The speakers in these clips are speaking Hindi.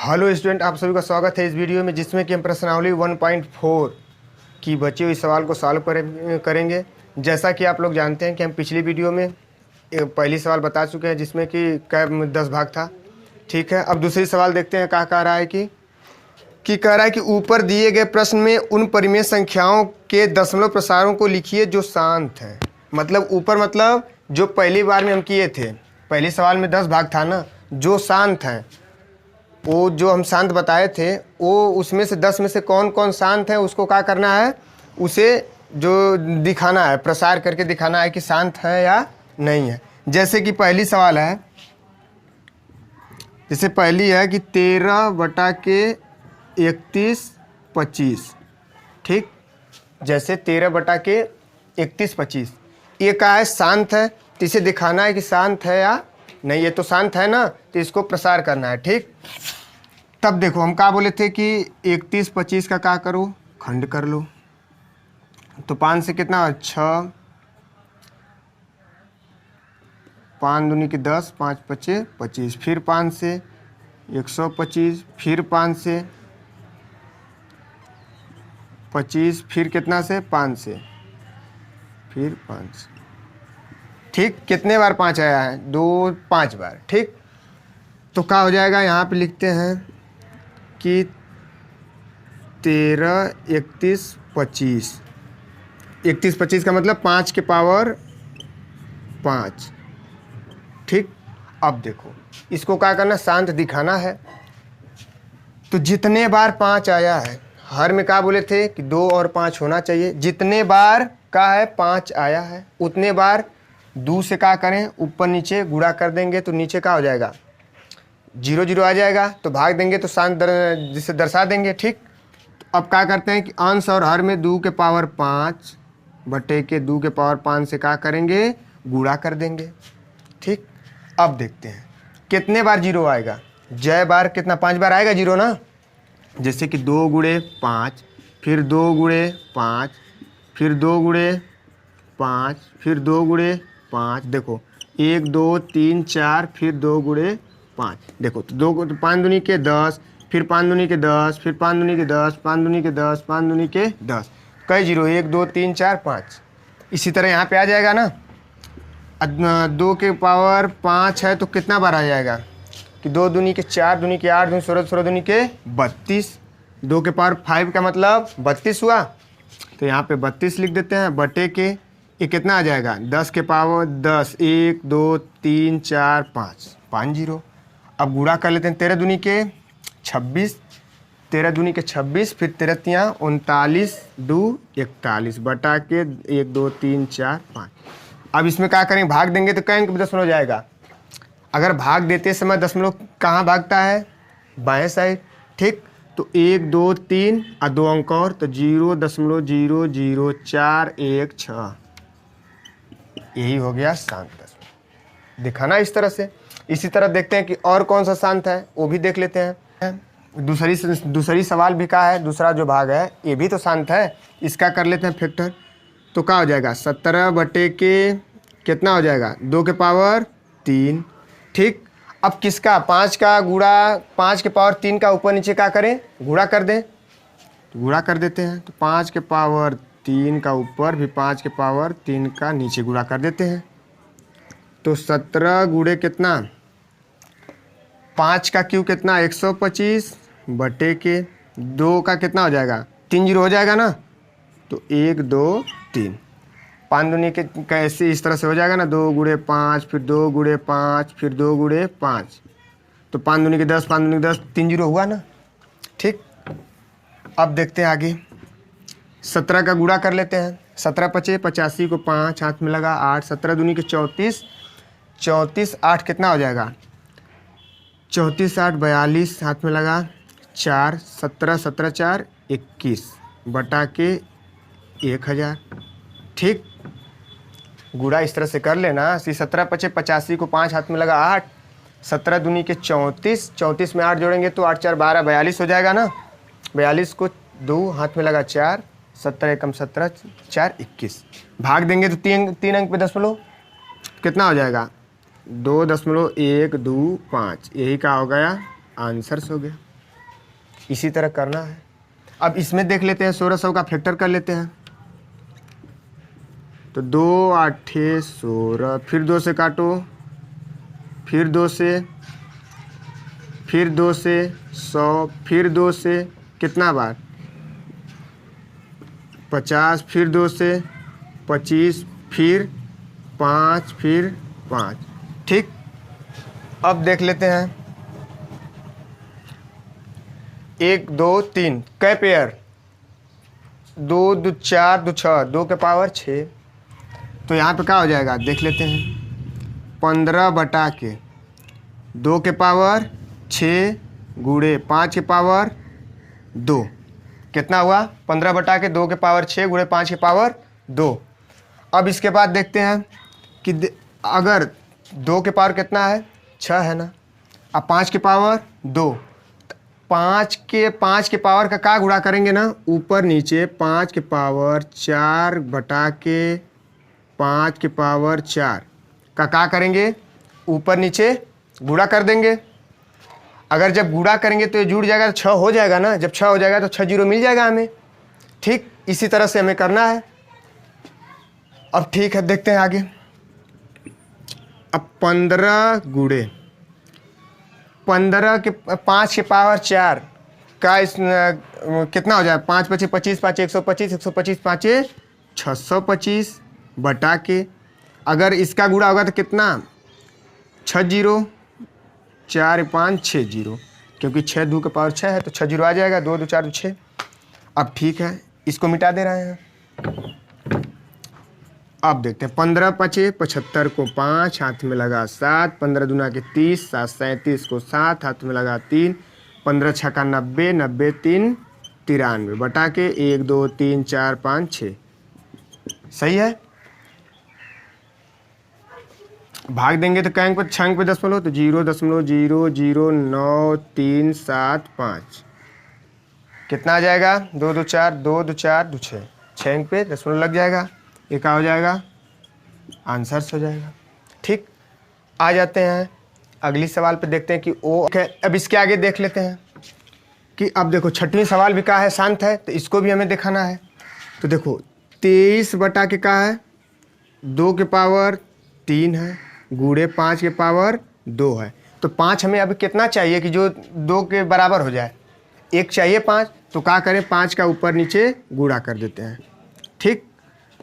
हेलो स्टूडेंट, आप सभी का स्वागत है इस वीडियो में, जिसमें कि हम प्रश्नावली 1.4 की बचे हुई सवाल को सॉल्व करेंगे। जैसा कि आप लोग जानते हैं कि हम पिछली वीडियो में पहली सवाल बता चुके हैं, जिसमें कि 10 भाग था। ठीक है, अब दूसरी सवाल देखते हैं। क्या कह रहा है कि कह रहा है कि ऊपर दिए गए प्रश्न में उन परिमेय संख्याओं के दशमलव प्रसारों को लिखिए जो शांत हैं। मतलब ऊपर मतलब जो पहली बार में हम किए थे, पहली सवाल में 10 भाग था ना, जो शांत हैं, वो जो हम शांत बताए थे, वो उसमें से 10 में से कौन कौन शांत है, उसको क्या करना है, उसे जो दिखाना है, प्रसार करके दिखाना है कि शांत है या नहीं है। जैसे कि पहली सवाल है, जैसे पहली है कि 13/31 ठीक। जैसे 13/31 ये क्या है, शांत है, तो इसे दिखाना है कि शांत है या नहीं। ये तो शांत है ना, तो इसको प्रसार करना है। ठीक, तब देखो हम क्या बोले थे कि 31/25 का क्या करो, खंड कर लो। तो 5 से कितना, 6, 5 दूनी के 10, 5 पचे 25, फिर 5 से 125, फिर 5 से 25, फिर कितना से 5 से, फिर 5 से। ठीक, कितने बार 5 आया है, 2 5 बार। ठीक, तो क्या हो जाएगा, यहाँ पे लिखते हैं कि 13, 31, 25। 31/25 का मतलब 5 के पावर 5। ठीक, अब देखो इसको क्या करना, शांत दिखाना है। तो जितने बार 5 आया है, हर में क्या बोले थे कि 2 और 5 होना चाहिए। जितने बार का है 5 आया है, उतने बार 2 से क्या करें, ऊपर नीचे गुणा कर देंगे, तो नीचे क्या हो जाएगा, 0 0 आ जाएगा। तो भाग देंगे तो शांत जिसे दर्शा देंगे। ठीक, तो अब क्या करते हैं कि अंश और हर में 2 के पावर 5 बटे के 2 के पावर 5 से क्या करेंगे, गुणा कर देंगे। ठीक, अब देखते हैं कितने बार 0 आएगा। जय बार कितना, 5 बार आएगा 0 ना। जैसे कि 2 गुणे 5, फिर 2 गुणे 5, फिर 2 गुणे 5, फिर 2 गुणे 5। देखो 1 2 3 4, फिर 2 गुणे 5। देखो तो 2 तो 5 दूनी के 10, फिर 5 दूनी के 10, फिर 5 दूनी के 10, 5 दूनी के 10, 5 दूनी के 10। कई 0, 1 2 3 4 5। इसी तरह यहाँ पे आ जाएगा ना। 2 के पावर 5 है तो कितना बार आ जाएगा कि 2 दूनी के 4, दूनी के 8, दूनी 16, 16 दूनी के 32। 2 के पावर 5 का मतलब 32 हुआ, तो यहाँ पे 32 लिख देते हैं बटे के ये कितना आ जाएगा, 10 के पावर 10, 1 2 3 4 5, 5 0। अब गुणा कर लेते हैं, 13 दूनी के 26, 13 दूनी के 26, फिर 13 तियाँ 39, 2 41 बटा के 1 2 3 4 5। अब इसमें क्या करेंगे, भाग देंगे तो कहीं दशमलव हो जाएगा। अगर भाग देते समय दशमलव कहाँ भागता है, बाएं साइड। ठीक, तो 1 2 3 और 2 अंक और, तो 0.00416। यही हो गया शांत दशमलव। दिखाना इस तरह से। इसी तरह देखते हैं कि और कौन सा शांत है, वो भी देख लेते हैं। दूसरी सवाल भी का है, दूसरा जो भाग है ये भी तो शांत है। इसका कर लेते हैं फैक्टर। तो क्या हो जाएगा, 17 बटे के कितना हो जाएगा, 2 के पावर 3। ठीक, अब किसका, 5 का गुणा, 5 के पावर 3 का ऊपर नीचे क्या करें, गुणा कर दें। तो गुणा कर देते हैं, तो 5 के पावर 3 का ऊपर भी 5 के पावर 3 का नीचे गुणा कर देते हैं। तो 17 गुणे कितना, 5 का क्यूब कितना, 125 बटे के 2 का कितना हो जाएगा, 3 0 हो जाएगा ना। तो 1 2 3, 5 दूनी के कैसे इस तरह से हो जाएगा ना, 2 गुणे 5, फिर 2 गुणे 5, फिर 2 गुणे 5। तो 5 दूनी के 10, 5 दूनी के 10, 3 0 हुआ ना। ठीक, अब देखते हैं आगे। 17 का गुणा कर लेते हैं। 17 पचे 85 को 5 हाथ में लगा 8, 17 दूनी के 34, 34 8 कितना हो जाएगा, 34 8 42 हाथ में लगा 4, 17 17 4 21 बटा के 1000। ठीक, गुणा इस तरह से कर लेना। 17 पचे 85 को 5 हाथ में लगा 8, 17 दूनी के 34, 34 में 8 जोड़ेंगे तो 8 4 12 42 हो जाएगा ना। 42 को 2 हाथ में लगा 4, 17 एकम 17, 4 21। भाग देंगे तो 3 अंक पे दशमलव कितना हो जाएगा, 2.125। यही का हो गया आंसर हो गया। इसी तरह करना है। अब इसमें देख लेते हैं, 1600 का फैक्टर कर लेते हैं। तो 2 8 16, फिर 2 से काटो, फिर 2 से, फिर 2 से 100, फिर 2 से कितना बार 50, फिर 2 से 25, फिर 5, फिर 5। ठीक, अब देख लेते हैं 1 2 3 कै पेयर, 2 2 4 2 6, 2 के पावर 6। तो यहाँ पे क्या हो जाएगा देख लेते हैं, 15 बटा के 2 के पावर 6 गुणे 5 के पावर 2, कितना हुआ 15 बटा के 2 के पावर 6 गुणे 5 के पावर 2। अब इसके बाद देखते हैं कि अगर 2 के पावर कितना है 6 है ना, अब 5 के पावर 2, 5 के पावर का क्या गुणा करेंगे ना, ऊपर नीचे 5 के पावर 4 बटा के 5 के पावर 4 का क्या करेंगे, ऊपर नीचे गुणा कर देंगे। अगर जब गुणा करेंगे तो ये जुड़ जाएगा तो 6 हो जाएगा ना, जब 6 हो जाएगा तो 6 जीरो मिल जाएगा हमें। ठीक, इसी तरह से हमें करना है। अब ठीक है, देखते हैं आगे। अब 15 गुणे 15 के 5 के पावर 4 का कितना हो जाए, 5 5 25, 5 125, 125 5 625 बटा के, अगर इसका गुणा होगा तो कितना 6 जीरो, 4 5 6 जीरो, क्योंकि 6 2 के पावर 6 है तो 6 जीरो आ जाएगा, 2 2 4 6। अब ठीक है, इसको मिटा दे रहे हैं। अब देखते हैं 15 5 75 को 5 हाथ में लगा 7, 15 दूना के 30, 7 37 को 7 हाथ में लगा 3, 15 छक्का 90, 90 3 93 बटा के 1 2 3 4 5 6। सही है। भाग देंगे तो क्या अंक पे, 6 अंक पे दशमलव, तो 0.0009375। कितना आ जाएगा 2 2 4 2 2 4 2 6, 6 अंक पे दशमलव लग जाएगा। ये क्या हो जाएगा, आंसर्स हो जाएगा। ठीक, आ जाते हैं अगली सवाल पे, देखते हैं कि ओ अब इसके आगे देख लेते हैं कि अब देखो 6वां सवाल भी क्या है, शांत है, तो इसको भी हमें दिखाना है। तो देखो 23 बटा के क्या है 2 के पावर 3 है गुणे 5 के पावर 2 है। तो 5 हमें अभी कितना चाहिए कि जो 2 के बराबर हो जाए, 1 चाहिए 5, तो क्या करें 5 का ऊपर नीचे गुणा कर देते हैं। ठीक,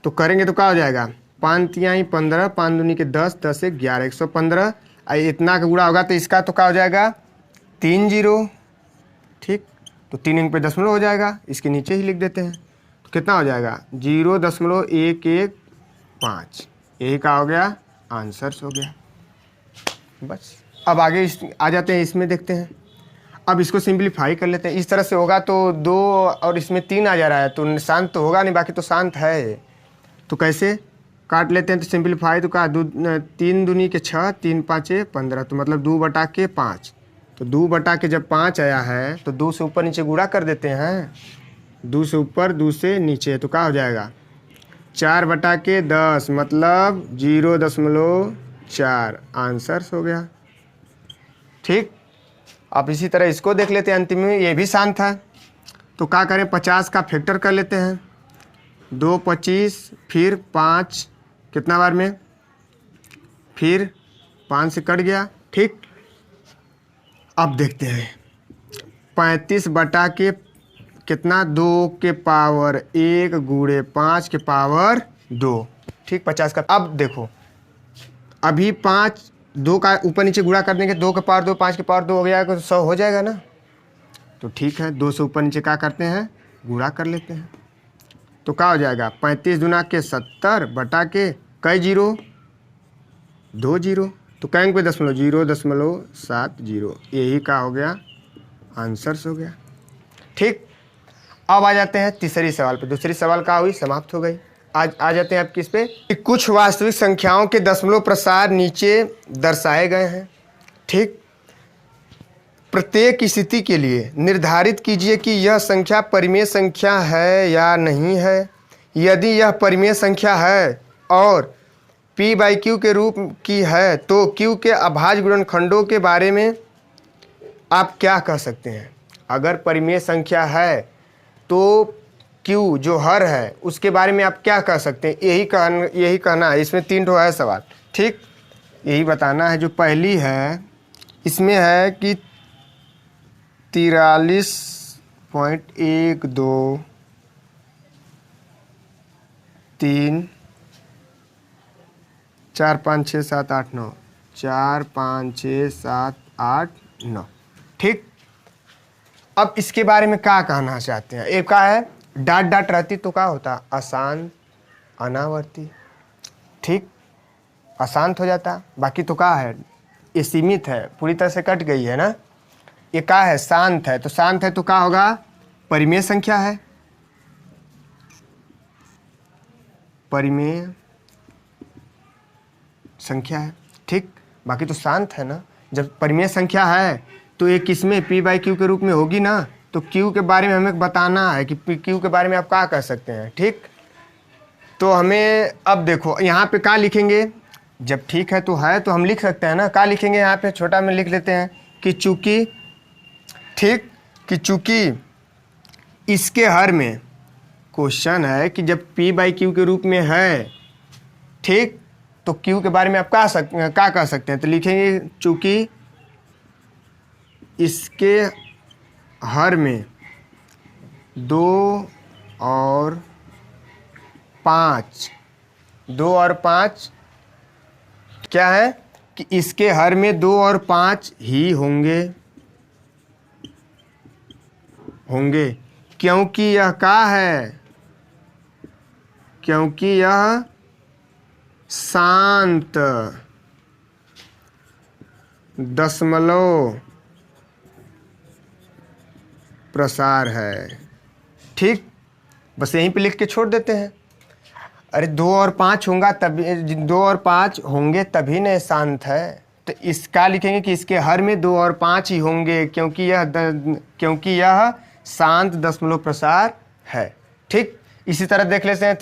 तो करेंगे तो क्या हो जाएगा 5 3 15, 5 दूनी के 10, 10 से 11, 115। इतना का गुणा होगा तो इसका तो क्या हो जाएगा 3 जीरो। ठीक, तो 3 अंक पे दशमलव हो जाएगा, इसके नीचे ही लिख देते हैं। तो कितना हो जाएगा 0.115, यही का हो गया आंसर्स हो गया। बस अब आगे आ जाते हैं, इसमें देखते हैं। अब इसको सिंप्लीफाई कर लेते हैं। इस तरह से होगा तो 2 और इसमें 3 आ जा रहा है, तो शांत तो होगा नहीं, बाकी तो शांत है। तो कैसे काट लेते हैं, तो सिंप्लीफाई तो कहा 3 दूनी के 6, 3 5 15, तो मतलब 2 बटा के 5। तो 2 बटा के जब 5 आया है तो 2 से ऊपर नीचे गुणा कर देते हैं, 2 से ऊपर 2 से नीचे, तो क्या हो जाएगा 4 बटा के 10, मतलब 0.4 आंसर्स हो गया। ठीक, अब इसी तरह इसको देख लेते हैं, अंतिम में ये भी शांत था। तो क्या करें 50 का फैक्टर कर लेते हैं, 2 25, फिर 5 कितना बार में, फिर 5 से कट गया। ठीक, अब देखते हैं 35 बटा के कितना 2 के पावर 1 गुणे 5 के पावर 2। ठीक, 50 का। अब देखो अभी 5 2 का ऊपर नीचे गुणा कर देंगे, 2 के पावर 2 5 के पावर 2 हो गया तो 100 हो जाएगा ना। तो ठीक है, 2 से ऊपर नीचे क्या करते हैं गुणा कर लेते हैं। तो क्या हो जाएगा 35 दूना के 70 बटा के कई जीरो 2 जीरो, तो कहीं पे दशमलव 0.70, यही का हो गया आंसर्स हो गया। ठीक, अब आ जाते हैं तीसरी सवाल पे। दूसरी सवाल क्या हुई, समाप्त हो गई। आज आ जाते हैं अब किस पे, कुछ वास्तविक संख्याओं के दशमलव प्रसार नीचे दर्शाए गए हैं। ठीक, प्रत्येक स्थिति के लिए निर्धारित कीजिए कि यह संख्या परिमेय संख्या है या नहीं है। यदि यह परिमेय संख्या है और p/q के रूप की है तो q के अभाज्य गुणनखंडों के बारे में आप क्या कह सकते हैं। अगर परिमेय संख्या है तो Q जो हर है उसके बारे में आप क्या कह सकते हैं? यही कहना है। इसमें 3 ठो है सवाल, ठीक, यही बताना है। जो पहली है इसमें है कि 43.12 3 4 5 6 7 8 9 4 5 6 7 8 9, ठीक। अब इसके बारे में क्या कहना चाहते हैं? एक का है डाट डाट रहती तो क्या होता? अशांत अनावर्ती, ठीक, अशांत हो जाता। बाकी तो क्या है? ये सीमित है, पूरी तरह से कट गई है ना। ये क्या है? शांत है। तो शांत है तो क्या होगा? परिमेय संख्या है, परिमेय संख्या है, ठीक। बाकी तो शांत है ना। जब परिमेय संख्या है तो ये किसमें P/Q के रूप में होगी ना। तो Q के बारे में हमें बताना है कि Q के बारे में आप क्या कह सकते हैं, ठीक। तो हमें अब देखो यहाँ पे क्या लिखेंगे? जब ठीक है तो हम लिख सकते हैं ना। क्या लिखेंगे यहाँ पे? छोटा में लिख लेते हैं कि चूंकि, ठीक, कि चूंकि इसके हर में, क्वेश्चन है कि जब P/Q के रूप में है, ठीक, तो Q के बारे में आप क्या कह सकते हैं? तो लिखेंगे चूंकि इसके हर में 2 और 5 क्या है कि इसके हर में 2 और 5 ही होंगे क्योंकि यह क्या है? क्योंकि यह शांत दशमलव प्रसार है, ठीक। बस यहीं पे लिख के छोड़ देते हैं। अरे 2 और 5 होगा तभी, 2 और 5 होंगे तभी न शांत है। तो इसका लिखेंगे कि इसके हर में 2 और 5 ही होंगे क्योंकि यह शांत दशमलव प्रसार है, ठीक। इसी तरह देख लेते हैं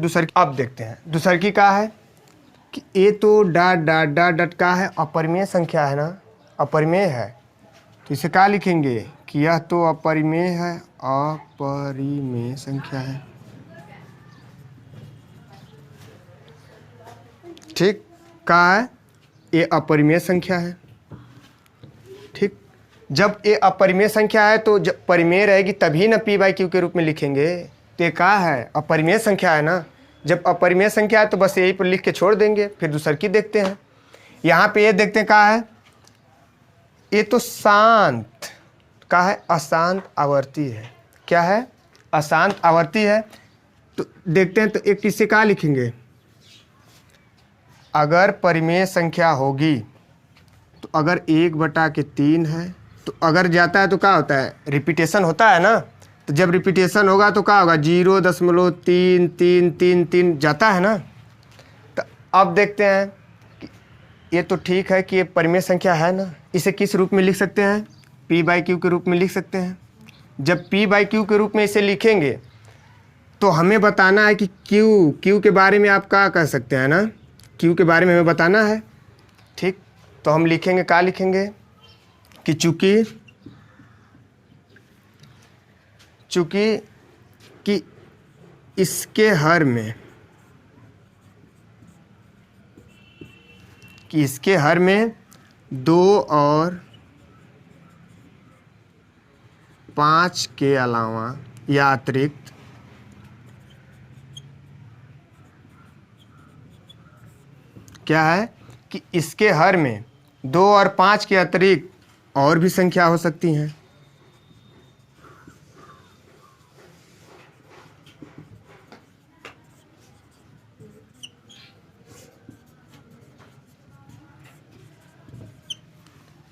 दूसरी। अब देखते हैं दूसरी क्या है कि ये तो डाट डाट डाट डाट का है, अपरिमेय संख्या है ना, अपरिमेय है। तो इसे क्या लिखेंगे कि यह तो अपरिमेय है, अपरिमेय संख्या है, ठीक। क्या है? ये अपरिमेय संख्या है, ठीक। जब ये अपरिमेय संख्या है तो जब परिमेय रहेगी तभी ना P/Q के रूप में लिखेंगे। तो ये क्या है? अपरिमेय संख्या है ना। जब अपरिमेय संख्या है तो बस यही पर लिख के छोड़ देंगे। फिर दूसरी देखते हैं। यहाँ पे ये देखते हैं क्या है? ये तो शांत का है, अशांत आवर्ती है। क्या है? अशांत आवर्ती है। तो देखते हैं, तो एक किससे क्या लिखेंगे? अगर परिमेय संख्या होगी तो अगर 1/3 है तो अगर जाता है तो क्या होता है? रिपीटेशन होता है ना। तो जब रिपीटेशन होगा तो क्या होगा? 0.3333 जाता है ना। तो अब देखते हैं कि ये तो ठीक है कि ये परिमेय संख्या है ना। इसे किस रूप में लिख सकते हैं? P/Q के रूप में लिख सकते हैं। जब P/Q के रूप में इसे लिखेंगे तो हमें बताना है कि Q के बारे में आप क्या कह सकते हैं ना। Q के बारे में हमें बताना है, ठीक। तो हम लिखेंगे, क्या लिखेंगे कि चूंकि कि इसके हर में 2 और 5 के अलावा या अतिरिक्त क्या है कि इसके हर में 2 और 5 के अतिरिक्त और भी संख्या हो सकती हैं।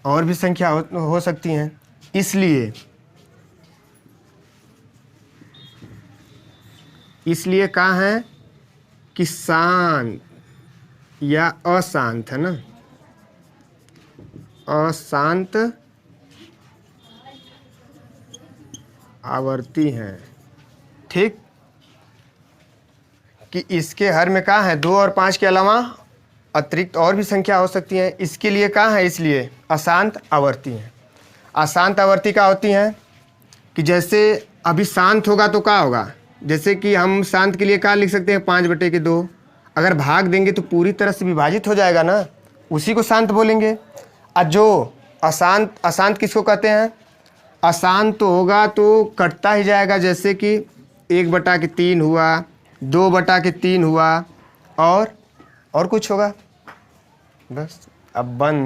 और भी संख्या हो सकती हैं। इसलिए कहाँ है कि शांत या अशांत है ना, अशांत आवर्ती हैं, ठीक। कि इसके हर में कहाँ है? 2 और 5 के अलावा अतिरिक्त और भी संख्या हो सकती है। इसके लिए कहाँ है? इसलिए अशांत आवर्ती हैं। अशांत आवर्ती क्या होती हैं? कि जैसे अभी शांत होगा तो क्या होगा, जैसे कि हम शांत के लिए क्या लिख सकते हैं, 5/2। अगर भाग देंगे तो पूरी तरह से विभाजित हो जाएगा ना, उसी को शांत बोलेंगे। और जो अशांत, अशांत किसको कहते हैं, अशांत तो होगा तो कटता ही जाएगा, जैसे कि 1/3 हुआ, 2/3 हुआ, और कुछ होगा, बस अब बंद।